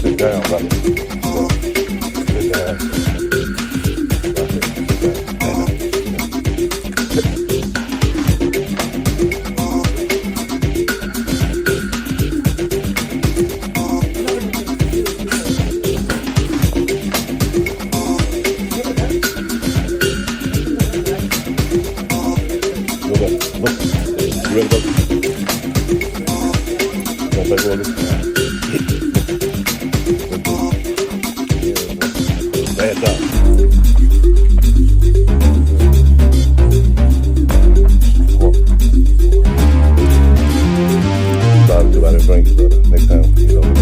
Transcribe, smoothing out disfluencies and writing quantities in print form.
Sit down, brother. Sit down. You ready, brother? Don't take all this. Bad job. Sorry, I didn't bring you, brother. Next time, you know.